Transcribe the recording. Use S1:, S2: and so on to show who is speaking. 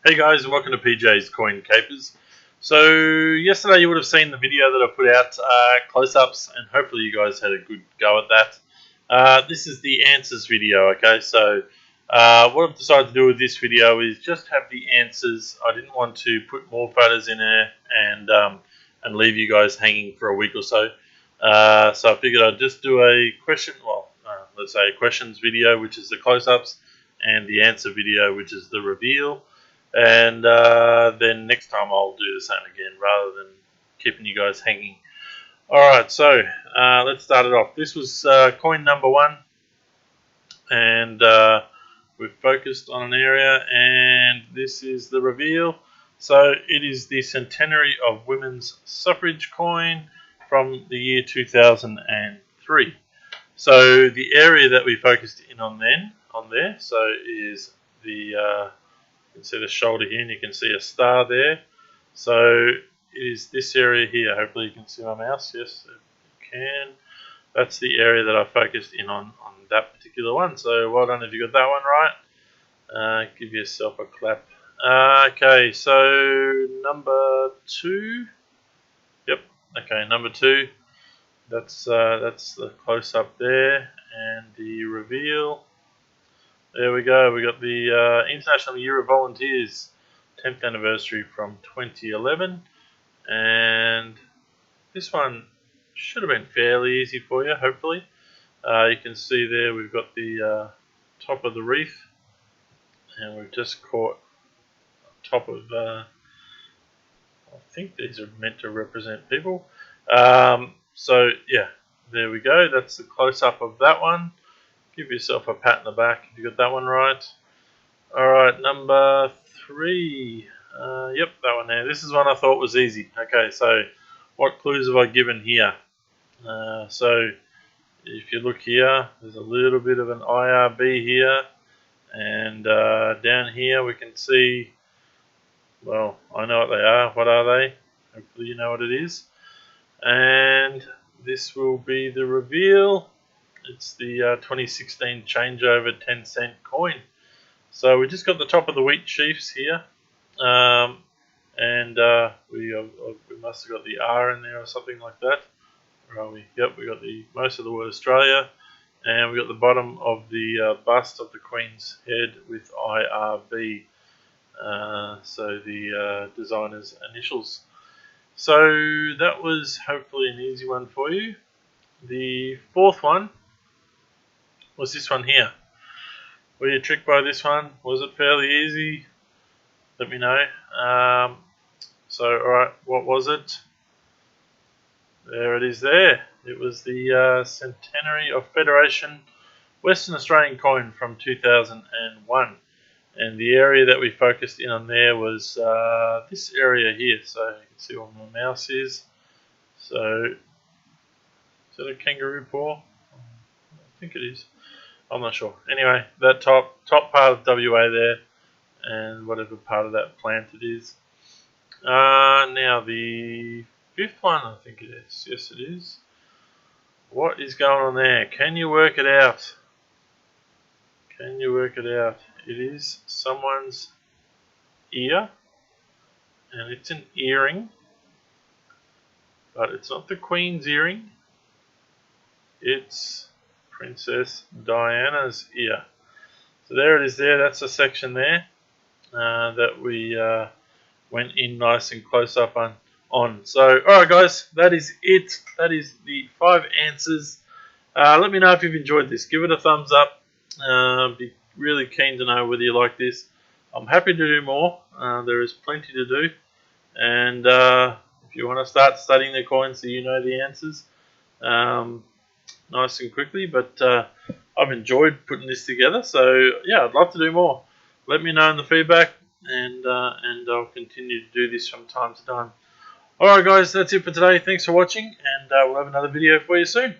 S1: Hey guys, and welcome to PJ's Coin Capers. So yesterday you would have seen the video that I put out, close-ups, and hopefully you guys had a good go at that. This is the answers video, okay? So what I've decided to do with this video is just have the answers. I didn't want to put more photos in there and leave you guys hanging for a week or so. So I figured I'd just do a let's say a questions video, which is the close-ups, and the answer video, which is the reveal. And then next time I'll do the same again rather than keeping you guys hanging. Alright, so let's start it off. This was coin number 1. And we've focused on an area, and this is the reveal. So it is the centenary of women's suffrage coin from the year 2003. So the area that we focused in on there, so is the... you can see the shoulder here, and you can see a star there. So it is this area here. Hopefully you can see my mouse. Yes, you can. That's the area that I focused in on that particular one. So well done if you got that one right. Give yourself a clap. Okay, so number 2. Yep. Okay, number 2. That's the close up there, and the reveal. There we go. We got the International Year of Volunteers 10th anniversary from 2011, and this one should have been fairly easy for you. Hopefully, you can see there we've got the top of the wreath, and we've just caught top of. I think these are meant to represent people. So yeah, there we go. That's the close up of that one. Give yourself a pat in the back if you got that one right. Alright, number 3. Yep, that one there. This is one I thought was easy. Okay, so what clues have I given here? So if you look here, there's a little bit of an IRB here. And down here we can see, well, I know what they are. What are they? Hopefully you know what it is. And this will be the reveal. It's the 2016 changeover 10-cent coin. So we just got the top of the wheat sheaves here, and we must have got the R in there or something like that. Where are we? Yep, we got the most of the word Australia, and we got the bottom of the bust of the Queen's head with IRB. So the designer's initials. So that was hopefully an easy one for you. The fourth one was this one here. Were you tricked by this one? Was it fairly easy? Let me know. Alright, what was it? There it is there. It was the Centenary of Federation Western Australian coin from 2001. And the area that we focused in on there was this area here. So you can see where my mouse is. So, is that a kangaroo paw? I think it is. I'm not sure. Anyway, that top part of WA there, and whatever part of that plant it is. Now the 5th one, I think it is. Yes, it is. What is going on there? Can you work it out? Can you work it out? It is someone's ear, and it's an earring, but it's not the Queen's earring. It's Princess Diana's ear. So there it is there. That's a section there that we went in nice and close up on. So alright guys, that is it. That is the 5 answers. Let me know if you've enjoyed this. Give it a thumbs up. Be really keen to know whether you like this. I'm happy to do more. There is plenty to do. And if you want to start studying the coins so you know the answers, nice and quickly, but I've enjoyed putting this together, so yeah, I'd love to do more. Let me know in the feedback, and I'll continue to do this from time to time. Alright guys, that's it for today. Thanks for watching, and we'll have another video for you soon.